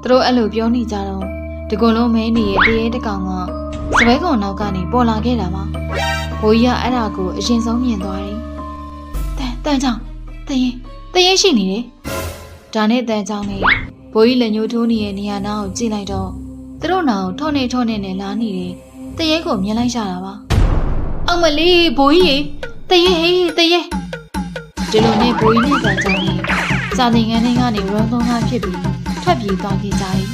သူတို့အဲ့လိုပြောနေကြတော့ဒီကုလုံးမဲနေရဲ့တရေတကောင်ကစပွဲကောင်နောက်ကနေပေါ်လာခဲ့တာပါဘိုးကြီးကအဲ့ဒါကိုအရင်ဆုံးမြင်သွားတယ်တန်ချောင်းတရေရှိနေတယ်ဒါနဲ့တန်ချောင်းနဲ့ဘိုးကြီးလက်ညှိုးထိုးနေတဲ့နေရာနားကိုကြည့်လိုက်တော့သူတို့နာကိုထောနဲ့နဲ့လာနေတယ်တရေကိုမြင်လိုက်ရတာပါအောင်မလေးဘိုးကြီးတရေဒီလိုနဲ့ဘိုးကြီးနဲ့တန်ချောင်းနဲ့စာသင်ခန်းထဲကနေရုံးသုံးကားဖြစ်ပြီးထွက်ပြေးသွားခဲ့ကြတယ်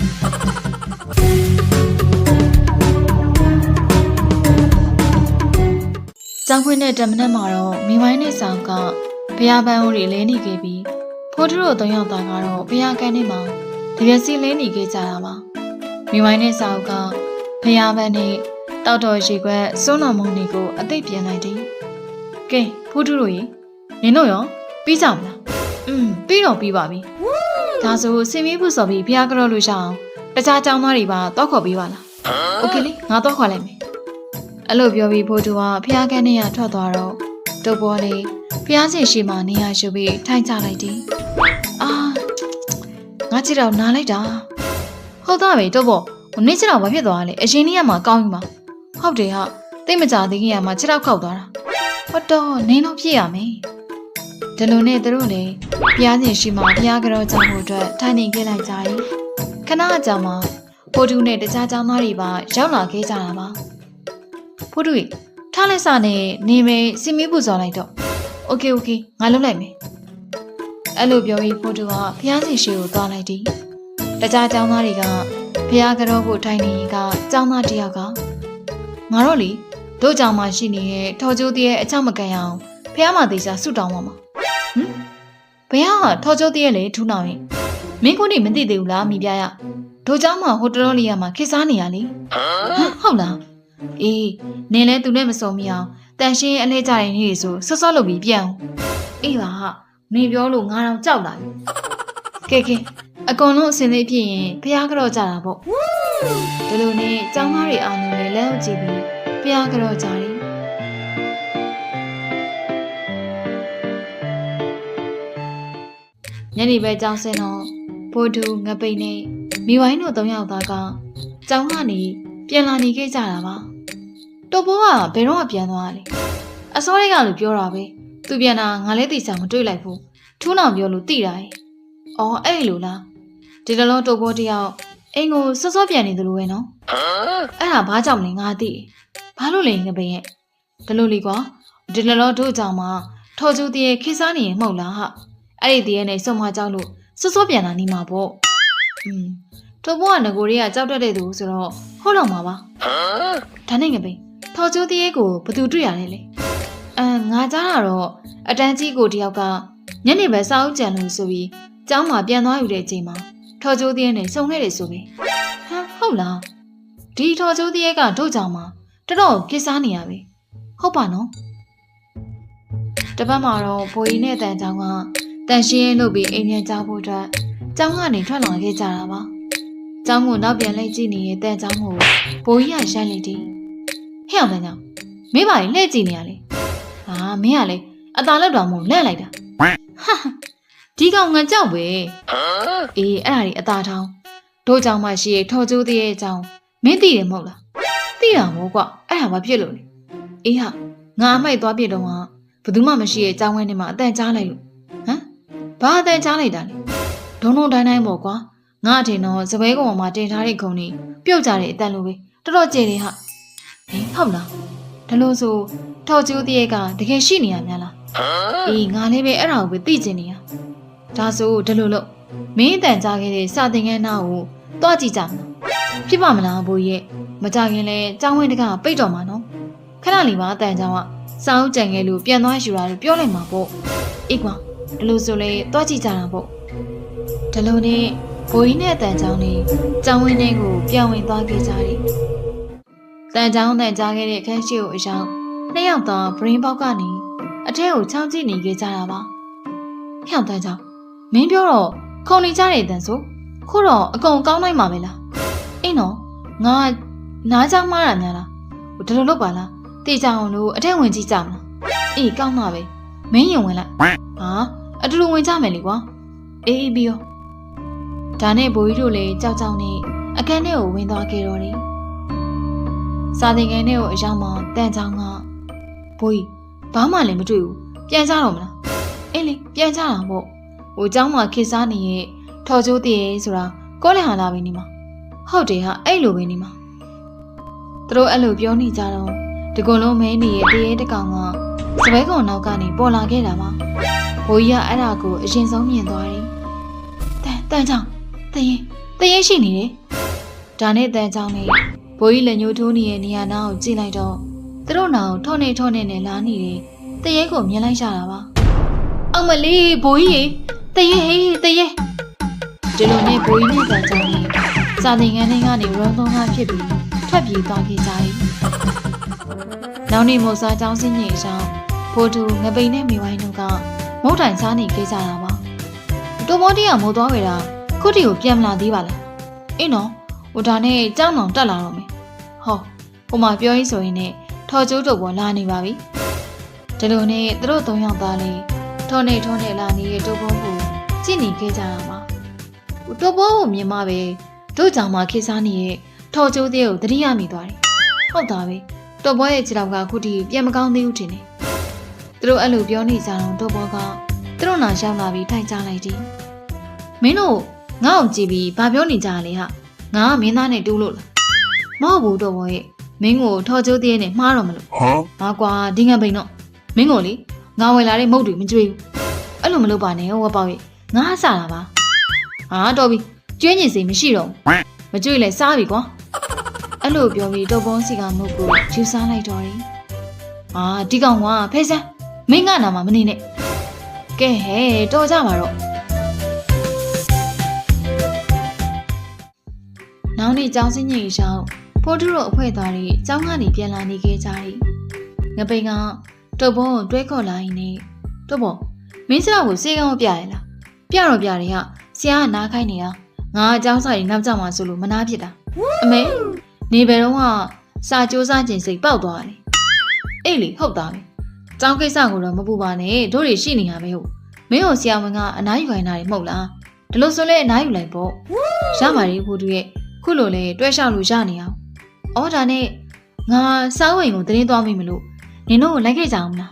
ကျောင်းခွင်းတဲ့တမနက်မှာတော့မိမိုင်းနဲ့ဆောင်ကဘုရားပန်းအိုးတွေလဲနေခဲ့ပြီးဖိုးထုတို့၃ယောက်သားကတော့ဘုရားကန်းထဲမှာတပြက်စီလဲနေခဲ့ကြတာပါမိမိုင်းနဲ့ဆောင်ကဘုရားပန်းနဲ့တောက်တော်ရေခွက်စွန်းတော်မုံတွေကိုအသိပြန်လိုက်တယ်ကဲဖိုးထုတို့ရေနင်တို့ရောပြီးကြမလားပြီးတော့ပြီးပါပြီဒါဆိုစင်မီးဖို့ဆိုပြီးဘုရားကြောလို့ရအောင်တခြားကျောင်းသားတွေပါတောက်ခေါ်ပေးပါလားโอเคလေငါတောက်ခေါ်လိုက်မယ်အဲ့လိုပြောပြီးဖိုးထုကဖျားကန်းနေရထွက်သွားတော့တုပ်ပေါ်လေးဖျားစီရှိမှနေရရှုပ်ပြီးထိုင်ချလိုက်တယ်အာငါချစ်တော့နားလိုက်တာဟုတ်သားပဲတုပ်ပေါ်နင်းချစ်တော့ဘာဖြစ်သွားလဲအရင်နေ့ကမှကောင်းပြီမှာဟုတ်တယ်ဟာတိတ်မကြသေးခင်ကမှချစ်တော့ခောက်သွားတာဟုတ်တော့နင်းတော့ဖြစ်ရမယ်ဒီလိုနဲ့သူတို့လည်းဖျားစီရှိမှဖျားကြောကြောင့်ဖို့အတွက်ထိုင်နေခဲ့လိုက်ကြတယ်ခဏအကြာမှာဖိုးထုနဲ့တခြားကျောင်းသားတွေပါရောက်လာခဲ့ကြတာပါဖိုးထုထားလိုက်စားနဲ့နေမယ်စင်မီးပူဇော်လိုက်တော့โอเคငါလုပ်လိုက်မယ်အဲ့လိုပြောပြီးဖိုးထုကဖျားစီရှိကိုသွားလိုက်တယ်တခြားကျောင်းသားတွေကဖျားကြောဖို့ထိုင်နေကကျောင်းသားတယောက်ကငါတို့လေတို့ကျောင်းမှာရှိနေတဲ့ထော်ကျိုးတည်းရဲ့အချောက်မကန်ရအောင်ဖျားမသေးချာဆုတောင်းပါမှာဘယ်ဟာထော်ကျိုးတည်းရဲ့လေထူးနောင်ရင်မင်းကိုနေမသိသေးဘူးလားမိပြရတို့เจ้าမှာဟိုတတော်လေးရမှာခေစားနေရလေဟုတ်လားအေးနင်လဲသူနဲ့မစုံမိအောင်တန်ရှင်းအလဲကြတဲ့နေ့ဆိုစောစောလုပ်ပြီးပြန်အောင်အေးပါဟာနင်ပြောလို့ငါတော့ကြောက်လာပြီကဲအကုန်လုံးအစင်လေးဖြစ်ရင်ဖျားကြောကြတာပေါ့ဒီလိုနဲ့เจ้าသားတွေအားလုံးလည်းလက်အုပ်ကြည့်ပြီးဖျားကြောကြတယ်ညနေပဲကြောင်းစင်တော့ဖိုးထုငပိတ်နဲ့မိဝိုင်းတို့၃ယောက်သားကကျောင်းကနေပြန်လာနေခဲ့ကြတာပါတော်ဘောကဘယ်တော့ပြန်သွားလဲအစောလေးကလို့ပြောတာပဲသူပြန်တာငါလည်းသိချာမတွေ့လိုက်ဘူးထူးနောင်ပြောလို့သိတာရဲ့အော်အဲ့လိုလားဒီလိုတော်ဘောတယောက်အိမ်ကိုစောစောပြန်နေသလိုပဲနော်အဲ့ဒါဘာကြောင့်လဲငါသိဘာလို့လဲငပိတ်ရဲ့ဒီလိုလေကွာဒီလိုတို့ကြောင့်မှထော်ကျူတည်းခေစားနေရင်မဟုတ်လားဟာအဲ့ဒီတည်းနဲ့စုံမကြောက်လို့စောစောပြန်လာနေမှာပေါ့တော်ဘောကငကိုတွေကကြောက်တတ်တဲ့သူဆိုတော့ဟုတ်တော့မှာပါဒါနဲ့ငပိထော်ကျိုးတည်းကိုဘသူတွေ့ရတယ်လေငါကြားတာတော့အတန်းကြီးကိုတယောက်ကညနေပဲစာအုပ်ကြံလို့ဆိုပြီးကျောင်းမှာပြန်သွားယူတဲ့အချိန်မှာထော်ကျိုးတည်းနဲ့စုံခဲ့တယ်ဆိုပဲဟုတ်လားဒီထော်ကျိုးတည်းကတို့ကြောင့်မှာတော်တော်ကိစားနေရပဲဟုတ်ပါနော်တပတ်မှာတော့ဘိုးကြီးနဲ့တန်ချောင်းကတန်ရှင်းရင်လုပ်ပြီးအိမ်ပြန်ကြဖို့အတွက်ကျောင်းကနေထွက်လာခဲ့ကြတာပါကျောင်းကိုနောက်ပြန်လိုက်ကြည့်နေတဲ့တန်ကျောင်းကိုဘိုးကြီးကရိုက်လိုက်တယ်ဟဲ့အောင်တန်ကျောင်းမင်းပါရင်လှည့်ကြည့်နေရလေမင်းကလေအသာလောက်တော့မို့လှည့်လိုက်တာဟာဒီကောင်ငါကြောက်ပဲအေးအဲ့ဒါကြီးအသာထောင်းတို့ကျောင်းမှာရှိရဲ့ထော်ကျိုးသေးရဲ့ကျောင်းမင်းသိတယ်မဟုတ်လားသိတာမို့ကွအဲ့ဒါဘာဖြစ်လို့လဲအေးဟာငါအမိုက်သွားပြတော့ကဘယ်သူမှမရှိရဲ့ကျောင်းဝင်းထဲမှာအတန်ကြားလိုက်လို့ဘာအတန်ကြားလိုက်တာလဲဒုံတိုင်းပေါ့ကွာငါအထင်တော့စပွဲကောင်မှာတင်ထားတဲ့ခုံတွေပြုတ်ကြတဲ့အတန်လိုပဲတော်တော်ကြည်တယ်ဟာဟုတ်လားဒါလို့ဆိုထော်ကျိုးတည်းကတကယ်ရှိနေရများလားအေးငါလည်းပဲအဲ့ဒါကိုပဲသိချင်နေရဒါဆိုဒါလို့မင်းအတန်ကြားခဲ့တဲ့စာသင်ခန်းနာကိုတွားကြည့်ကြမလားဖြစ်ပါမလားဘိုးရဲ့မကြခင်လဲကျောင်းဝင်းတကပိတ်တော်မှာနော်ခဏလေးပါအတန်ကျောင်းကစာအုပ်ကြံခဲ့လို့ပြန်သွားယူတာလို့ပြောလိုက်မှာပေါ့အေးကွာဒါလို့ဆိုလေတွားကြည့်ကြတာပေါ့ဒါလို့နဲ့ဘိုးကြီးနဲ့အတန်ချောင်းနဲ့ကျောင်းဝင်းထဲကိုပြောင်းဝင်သွားခဲ့ကြတယ်။တန်ချောင်းတန်ကြားခဲ့တဲ့အခန်းရှိကိုအရောက်နှစ်ယောက်သားဘရင်ပေါက်ကနေအထက်ကိုချောင်းကြည့်နေခဲ့ကြတာပါ။ဟျောက်တန်ချောင်းမင်းပြောတော့ခုံနေကြတဲ့အတန်ဆိုခုတော့အကုန်ကောင်းနိုင်မှာပဲလား။အင်းနော်ငါနားချောင်းမားတာများလား။ဒါလိုလုပ်ပါလား။တေချောင်းလို့အထက်ဝင်ကြည့်ကြမလား။အေးကောင်းတာပဲမင်းရင်ဝင်လိုက်။ဟာအတူတူဝင်ကြမယ်လေကွာ။အေးပြီးရော ဒါနဲ့ဘိုးကြီးတို့လည်းကြောက်ကြောက်နဲ့အခန်းထဲကိုဝင်သွားခဲ့တော့တယ်။စာသင်ခန်းထဲကိုအရောက်မှတန်ချောင်းကဘိုးကြီးဘာမှလည်းမတွေ့ဘူးပြန်ကြတော့မလား။အေးလေပြန်ကြတာပေါ့။ဟိုเจ้าမှာခေစားနေရဲ့ထော်ကျိုးတည်ရဲဆိုတာကောလဟာလာပဲနေမှာ။ဟုတ်တယ်ဟာအဲ့လိုပဲနေမှာ။သူတို့အဲ့လိုပြောနေကြတော့ဒီကုလုံးမဲနေရဲ့တရေတကောင်ကစပွဲကောင်နောက်ကနေပေါ်လာခဲ့တာပါ။ဘိုးကြီးကအဲ့ဒါကိုအရင်ဆုံးမြင်သွားတယ်။တန်ချောင်းတရေရှိနေတယ်။ဒါနဲ့တန်ချောင်းနဲ့ဘိုးကြီးလက်ညှိုးထိုးနေတဲ့နေရာနားကိုကြည့်လိုက်တော့သူတို့နာကိုထောနဲ့နဲ့လာနေတယ်။တရေကိုမြင်လိုက်ရတာပါ။အောင်မလေးဘိုးကြီးတရေဟေးတရေဒီလိုနဲ့ဘိုးကြီးနဲ့တန်ချောင်းနဲ့စာသင်ခန်းထဲကနေရုံးသုံးကားဖြစ်ပြီးထွက်ပြေးသွားခဲ့ကြတယ်။နောက်နေ့မို့စားကျောင်းစင်းကြီးဆောင်ဖိုးတူငပိန်နဲ့မိဝိုင်းတို့ကမုတ်တိုင်စားနေခဲ့ကြတာပါ။တိုမောတီကမိုးသွားဝေတာခုတီကိုပြန်မလာသေးပါလား။အေးနော်ဟိုဒါနဲ့ကြောင်းအောင်တက်လာတော့မယ်။ဟောဟိုမှာပြောရင်းဆိုရင်နဲ့ထော်ကျိုးတို့ပေါ်လာနေပါပြီ။ဒီလိုနဲ့သူတို့၃ယောက်သားလေးထော်နေလာနေတဲ့တိုဘောကိုကြည့်နေခဲ့ကြတာပါ။တိုဘောကိုမြင်မှပဲတို့ကြောင့်မှခေစားနေတဲ့ထော်ကျိုးသေးကိုသတိရမိသွားတယ်။ဟုတ်တာပဲတိုဘောရဲ့ခြေထောက်ကခုတီပြန်မကောင်းသေးဘူးထင်တယ်။သူတို့အဲ့လိုပြောနေကြတော့တိုဘောကသူတို့နာရောက်လာပြီးထိုင်ကြလိုက်တယ်။မင်းတို့ငါ့ကိုကြည့်ပြီးဘာပြောနေကြလဲဟာငါကမင်းသားနဲ့တူးလို့လားမဟုတ်ဘူးတော့ဘောရဲ့မင်းကိုထော်ကျိုးသေးနဲ့မှားတော့မလို့ငါကွာဒီငါပိန်တော့မင်းကိုလေငါဝယ်လာတဲ့မုတ်တွေမကြွေးဘူးအဲ့လိုမလုပ်ပါနဲ့ဝက်ပေါက်ရဲ့ငါစားတာပါဟာတော်ပြီကျွေးညင်စီမရှိတော့မကြွေးလဲစားပြီကွာအဲ့လိုပြောပြီးတော့ဘောစီကမုတ်ကိုယူစားလိုက်တော့တယ်ဟာဒီကောင်ကဖဲစမ်းမင်းကနာမှာမနေနဲ့ကဲဟဲ့တော်ကြပါတော့နောက်နေ့ကျောင်းစင်းကြီးရောက်ဖိုးတူတို့အဖွဲသားတွေကျောင်းကနေပြန်လာနေခဲ့ကြတယ်။ငပိန်ကတုပ်ဘောကိုတွဲခေါ်လာရင်နဲ့တုပ်ဘောမင်းစရာကိုစေကောင်းပြရလား။ပြတော့ပြတယ်ဟာဆရာကနားခိုင်းနေတာငါအကျောင်းစာကြီးနောက်ကျမှဆိုလို့မနာဖြစ်တာ။အမေနေဘယ်တော့မှစာကြိုးစားခြင်းစိတ်ပေါက်သွားတယ်။အေးလေဟုတ်တာပဲ။ကျောင်းကိစ္စကိုတော့မပူပါနဲ့တို့တွေရှိနေရပဲဟုတ်။မင်းကိုဆရာဝန်ကအနားယူခိုင်းတာတွေမဟုတ်လား။ဒီလိုဆိုလဲအနားယူလိုက်ပေါ့။ရပါလေဖိုးတူရဲ့ခုလိုလေတွဲလျှောက်လို့ရနေအောင်။အော်ဒါနဲ့ငါစားဝင်ကိုတင်းသွားမိမလို့နင်တို့ကိုလိုက်ခဲ့ကြအောင်မလား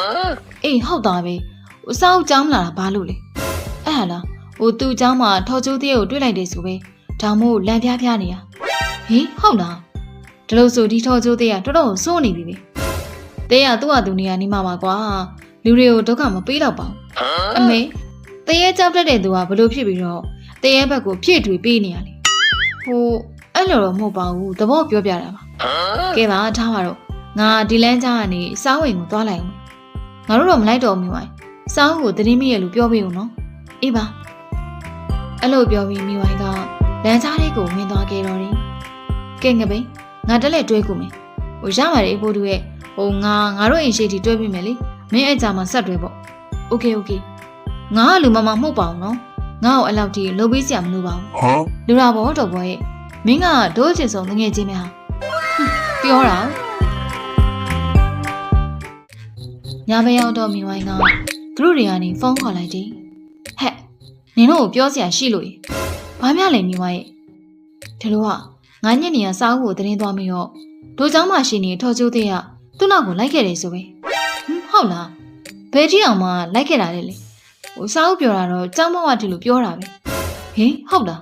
။အေးဟုတ်တာပဲ။ဟိုစားအုပ်ကြောင်းမလာတာဘာလို့လဲ။အဲ့ဟာလားဟိုသူ့ကြောင်းမှာထော်ကျိုးသေးကိုတွေ့လိုက်တယ်ဆိုပဲဒါမို့လမ်းပြားပြားနေတာ။ဟေးဟုတ်လား။ဒီလိုဆိုဒီထော်ကျိုးသေးကတော်တော်စိုးနေပြီပဲ။တဲရသူ့ဟာသူနေရာနေမှာပါကွာ။လူတွေကိုဒုက္ခမပေးတော့ပါဘူး။အမေတဲရဲကြောက်တတ်တဲ့သူကဘလို့ဖြစ်ပြီးတော့တဲရဲဘက်ကိုဖြည့်ထွေပေးနေရလေ။ဟိုအဲ့လိုတော့မဟုတ်ပါဘူးသဘောပြောပြတာပါကဲပါထားပါတော့ငါဒီလမ်းကြားကနေစားဝင်ကိုသွားလိုက်အောင်ငါတို့တော့မလိုက်တော့မိဝိုင်းစားကိုသတင်းမိရလို့ပြောပေးဦးနော်အေးပါအဲ့လိုပြောပြီးမိဝိုင်းကလမ်းကြားလေးကိုဝင်သွားခဲ့တော့တယ်ကဲငပိန်ငါတက်လက်တွဲကူမယ်ဟိုရပါတယ်ဖိုးတူရဲ့ဟိုငါတို့အိမ်ရှိတီတွဲပြီးမယ်လေမင်းအဲ့ကြမှာဆက်တွဲပေါ့โอเคငါကလူမမမှုတ်ပါအောင်နော်ငါ့ကိုအဲ့လောက်ထိလှုပ်ပေးစရာမလိုပါဘူးလူလာဘောတော့ဘောရဲ့မင်းကဒိုးချင်ဆုံးငငယ်ချင်းပဲဟာပြောတာညမရောက်တော့မိဝိုင်းကသူတို့တွေကနေဖုန်းခေါ်လိုက်တယ်ဟဲ့နင်တို့ကိုပြောစရာရှိလို့ဘာမှလည်းမိဝိုင်းရဲ့ဒီလိုကငါညက်နေရစားအုပ်ကိုတင်းသွားပြီးတော့ဒိုးเจ้าမှရှိနေထော်ကျိုးသေးကသူ့နောက်ကိုလိုက်ခဲ့တယ်ဆိုပဲဟုတ်လားဘယ်ကြီးအောင်မှလိုက်ခဲ့တာလဲလေဟိုစားအုပ်ပြောတာတော့เจ้าမဝတီလို့ပြောတာပဲဟင်ဟုတ်လား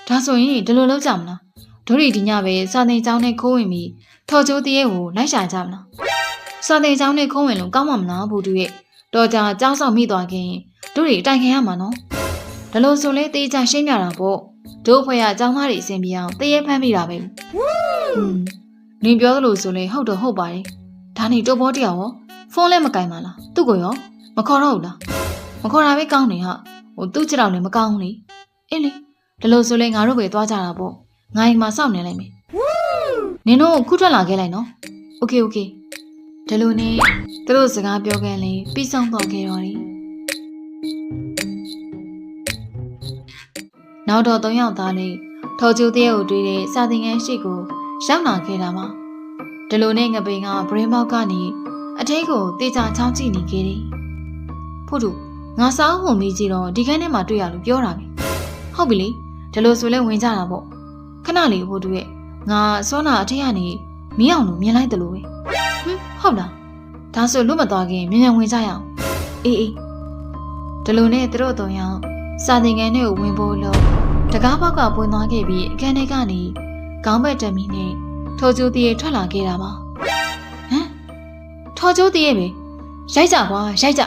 ဒါဆိုရင်ဒီလိုလုပ်ကြမလားတို့တွေဒီညပဲစာသင်ကျောင်းနဲ့ခိုးဝင်ပြီးထော်ကျိုးတရေကိုလိုက်ရှာကြမလားစာသင်ကျောင်းနဲ့ခိုးဝင်လို့ကောင်းမှာမလားဘူတူရဲ့တော်ကြာကျောင်းဆောင်မိသွားခင်တို့တွေအတိုင်ခံရမှာနော်ဒါလို့ဆိုလဲတေးချရှင်းပြတာပေါ့တို့ဖွဲ့ရကျောင်းသားတွေအစဉ်ပြေအောင်တရေဖမ်းမိတာပဲနင်ပြောသလိုဆိုလဲဟုတ်တော့ဟုတ်ပါတယ်ဒါနေတိုးဘောတယောက်ရောဖုန်းလည်းမကင်ပါလားသူ့ကိုရောမခေါ်တော့ဘူးလားမခေါ်တာပဲကောင်းနေဟာဟိုသူ့ကြတော့လည်းမကောင်းဘူးလေအေးလေဒါလို့ဆိုလဲငါတို့ပဲသွားကြတာပေါ့ငါအိမ်မှာစောင့်နေလိုက်မယ်နင်တို့ခုထွက်လာခဲ့လိုက်နော်โอเคဒါလို့နဲ့သူတို့စကားပြောခဲ့ရင်ပြီးဆုံးသွားခဲ့တော့တယ်နောက်တော့၃ယောက်သားလေးထော်ကျိုးတရေကိုတွေ့တဲ့စာသင်ခန်းရှိကိုရောက်လာခဲ့တာပါဒါလို့နဲ့ငပိန်ကဘရင်ပေါက်ကနေအထဲကိုတေချာချောင်းကြည့်နေခဲ့တယ်ဖို့တို့ငါစားဖို့မေးကြည့်တော့ဒီခန်းထဲမှာတွေ့ရလို့ပြောတာပဲဟ ဟုတ်ပြီလေဒီလိုဆိုလဲဝင်ကြတာပေါ့ခဏလေးဖို့တူရဲ့ငါစောနာအထက်ကနေမင်းအောင်လို့မြင်လိုက်တယ်လို့ပဲဟုတ်လားဒါဆိုလွတ်မသွားခင်မြန်မြန်ဝင်ကြရအောင်အေးဒီလိုနဲ့သူတို့သုံးယောက်စာသင်ခန်းထဲကိုဝင်ဖို့လို့တကားပေါက်ကပွင့်သွားခဲ့ပြီးအခန်းထဲကနေခေါင်းဘက်တမီနဲ့ထော်ကျိုးတည်းထွက်လာခဲ့တာပါထော်ကျိုးတည်းပဲရိုက်ကြကွာရိုက်ကြ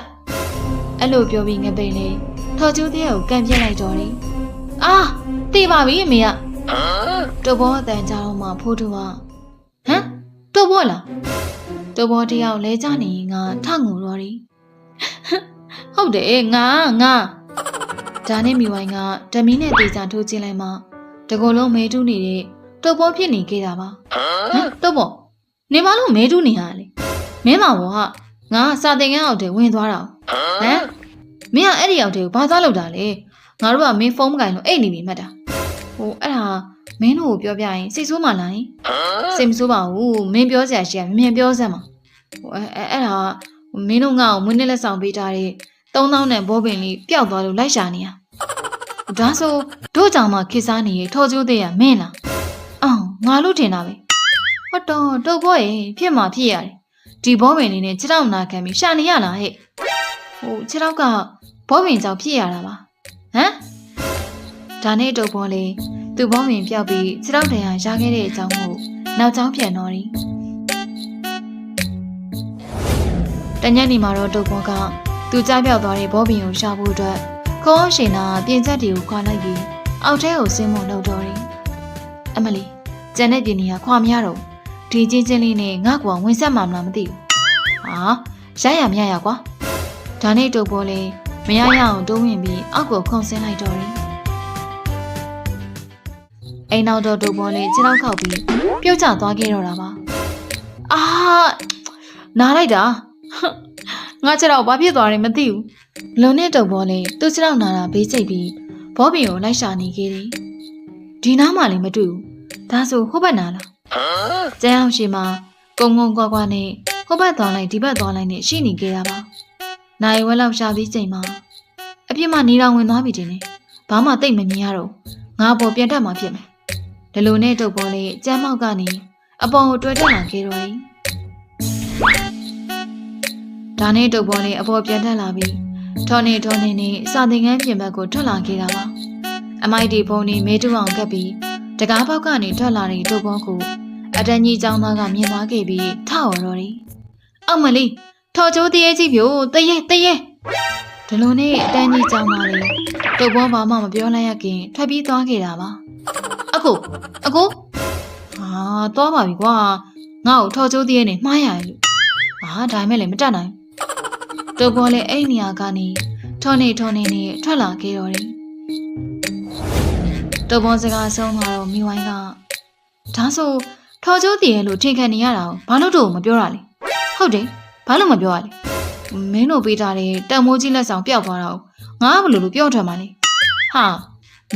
အဲ့လိုပြောပြီးငပိန်လေးထော်ကျိုးတည်းကိုကန်ပြစ်လိုက်တော့တယ်အာတေးပါပြီအမေကတော်ဘောအတန်ကြတော့မှဖိုးတူကတော်ဘောလားတော်ဘောတယောက်လဲကြနေရင်ငါထငုံတော့တယ်ဟုတ်တယ်ငါဒါနဲ့မိဝိုင်းကဓမီနဲ့တေချာထိုးချင်းလိုက်မှတကောလုံးမဲတူးနေတဲ့တော်ဘောဖြစ်နေခဲ့တာပါတော်ဘောနေမလို့မဲတူးနေရလေမင်းမဘောဟာငါစာသင်ခန်းအောက်ထဲဝင်သွားတာမင်းကအဲ့ဒီအောက်ထဲကိုဘာသွားလုပ်တာလဲငါတို့ကမင်းဖုန်းမကင်လို့အိတ်နေပြီမှတ်တာအဲ့ဒါမင်းတို့ကိုပြောပြရင်စိတ်ဆိုးမှလားစိတ်မဆိုးပါဘူးမင်းပြောစရာရှိရမြင်ပြောစမ်းပါအဲ့ဒါမင်းတို့ငါ့ကိုမွေးနေ့လက်ဆောင်ပေးထားတဲ့3000နဲ့ဘောပင်လေးပျောက်သွားလို့လိုက်ရှာနေရဒါဆိုတို့ကြောင့်မှခေစားနေရထော်ကျိုးသေးရမင်းလားငါလို့ထင်တာပဲဟုတ်တော့တို့ဘောရဲ့ဖြစ်မှာဖြစ်ရတယ်ဒီဘောပင်လေးနဲ့ခြေထောက်နာခံပြီးရှာနေရလားဟဲ့ခြေထောက်ကဘောပင်ကြောင့်ဖြစ်ရတာပါဒါနဲ့တို့ဘောလေးသူ့ဘောပင်ပြောက်ပြီးခြေထောက်တရားရခဲ့တဲ့အကြောင်းကိုနောက်ကြောင်းပြန်တော့တယ်တညနေမှာတော့တို့ဘောကသူကြားပြောက်သွားတဲ့ဘောပင်ကိုရှာဖို့အတွက်ခေါင်းအောင်ရှင်နာပြင်ဆက်တွေကိုခွာလိုက်ပြီးအောက်ထဲကိုဆင်းမလုပ်တော့တယ်အမလီကျန်တဲ့ပြင်ကြီးကခွာမရတော့ဒီချင်းချင်းလေးနဲ့ငါ့ကောင်ဝင်ဆက်မှမလားမသိဘူးရရမရကွာဒါနဲ့တို့ဘောလေးမရရအောင်တိုးဝင်ပြီးအောက်ကိုခုန်ဆင်းလိုက်တော့တယ်အိမ်နောက်တော့တို့ဘောလေးခြေထောက်ခောက်ပြီးပြုတ်ကျသွားခဲ့တော့တာပါနားလိုက်တာငါခြေထောက်ဘာဖြစ်သွားတယ်မသိဘူးလုံနဲ့တုပ်ဘောလေးသူ့ခြေထောက်နာတာဘေးချိတ်ပြီးဘောပင်ကိုလိုက်ရှာနေခဲ့တယ်ဒီနားမှလည်းမတွေ့ဘူးဒါဆိုဟိုဘက်နားလားကျန်းအောင်ရှိမှာကုန်းကွာနဲ့ဟိုဘက်သွားလိုက်ဒီဘက်သွားလိုက်နဲ့ရှိနေခဲ့တာပါနိုင်ဝဲလောက်ရှာပြီးချိန်မှာအပြစ်မှနေတော်ဝင်သွားပြီတင်နေဘာမှတိတ်မမြင်ရတော့ငါပေါ်ပြန်တက်မှာဖြစ်မယ်ဒီလိုနဲ့တုပ်ဘောလေးကျန်းမောက်ကနေအပေါ်ကိုတွဲတက်လာခဲ့တော့တယ်ဒါနဲ့တုပ်ဘောလေးအပေါ်ပြန်တက်လာပြီးထော်နေနဲ့စာသင်ခန်းပြင်ဘက်ကိုထွက်လာခဲ့တာပါအမိုက်ဒီဖုန်းနဲ့မဲတူအောင်ကပ်ပြီးတကားပေါက်ကနေထွက်လာတဲ့တုပ်ဘောကိုအတန်းကြီးចောင်းသားကမြင်သွားခဲ့ပြီးထအော်တော့တယ်အောက်မလေးထော်ချိုးတရေကြီးပြို့တရေဒီလိုနဲ့အတန်းကြီးចောင်းသားလေးတုပ်ဘောဘာမှမပြောလိုက်ရခင်ထွက်ပြီးသွားခဲ့တာပါအကိုသွားပါပြီကွာငါ့ကိုထော်ချိုးတရေနဲ့မှားရတယ်လို့ဒါမှလည်းမတတ်နိုင်တုပ်ဘောလေးအဲ့နေရာကနေထော်နေနဲ့ထွက်လာခဲ့တော့တယ်တုပ်ဘောစကားဆုံးသွားတော့မိဝိုင်းကဒါဆိုထော်ချိုးတရေလို့ထင်ခံနေရတာဘာလို့တော့မပြောတာလဲဟုတ်တယ်ဘာလို့မပြောရလဲမင်းတို့ပေးထားတဲ့တန်မိုးကြီးလက်ဆောင်ပျောက်သွားတော့ငါဘယ်လိုပြောထွက်မှာလဲ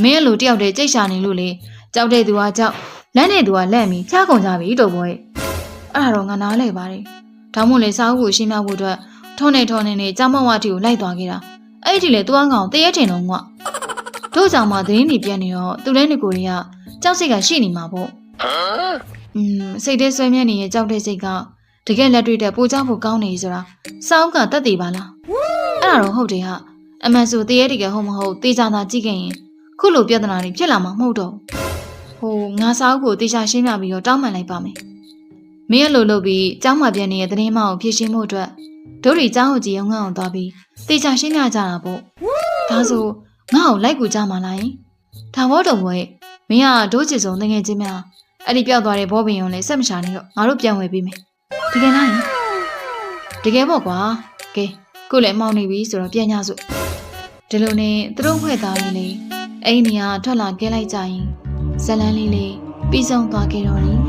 မင်းလိုတယောက်တည်းကြိတ်ရှာနေလို့လေကြောက်တဲ့သူကကြောက်လက်နဲ့သူကလက်ပြီးဖြားကုန်ကြပြီတုပ်ဘောရဲ့အဲ့ဒါတော့ငါနားလဲပါတယ်ဒါမှမဟုတ်လေစာအုပ်ကိုရှင်းပြဖို့အတွက်ထုံးနေကျောင်းမဝတီကိုလိုက်သွားခဲ့တာအဲ့ဒီလေသူကကောင်တရေထင်တော့ငါတို့ကြောင့်မှသတင်းတွေပြတ်နေတော့သူလည်းနေကိုတွေကကြောက်စိတ်ကရှိနေမှာပေါ့စိတ်ထဲဆွဲမြဲနေတဲ့ကြောက်တဲ့စိတ်ကတကယ်လက်တွေ့တဲ့ပိုကြောက်ဖို့ကောင်းနေဆိုတာစာအုပ်ကတတ်သိပါလားအဲ့ဒါတော့ဟုတ်တယ်ဟာအမှန်ဆိုတရေတကယ်ဟုတ်မဟုတ်တေချာသာကြည့်ခဲ့ရင်ခုလိုပြဿနာတွေဖြစ်လာမှာမဟုတ်တော့ငါစာအုပ်ကိုတေချာရှင်းပြပြီးတော့တောင်းပန်လိုက်ပါမယ်မင်းလိုလုပ်ပြီးကျောင်းမှာပြန်နေတဲ့သတင်းမအောင်ဖြည့်ရှင်းဖို့အတွက်တို့တွေကျောင်းကိုကြည်အောင်ငန်းအောင်သွားပြီးတေချာရှင်းပြကြတာပေါ့ဒါဆိုငါ့ကိုလိုက်ကူကြမှာလားဒါဘောတော်ဘွယ်မင်းကတို့ချစ်စုံတငယ်ချင်းများအဲ့ဒီပျောက်သွားတဲ့ဘောပင်ရုံလည်းဆက်မရှာနေတော့ငါတို့ပြန်ဝယ်ပေးမယ်တကယ်လားတကယ်ပေါ့ကွာကဲခုလည်းမောင်းနေပြီဆိုတော့ပြန်ညစို့ဒီလိုနဲ့သူတို့ဖွဲ့သားလေးလေးအိမ်နေရာထွက်လာခဲ့လိုက်ကြရင်ဇလန်းလေးလေးပြီးဆုံးသွားခဲ့တော့တယ်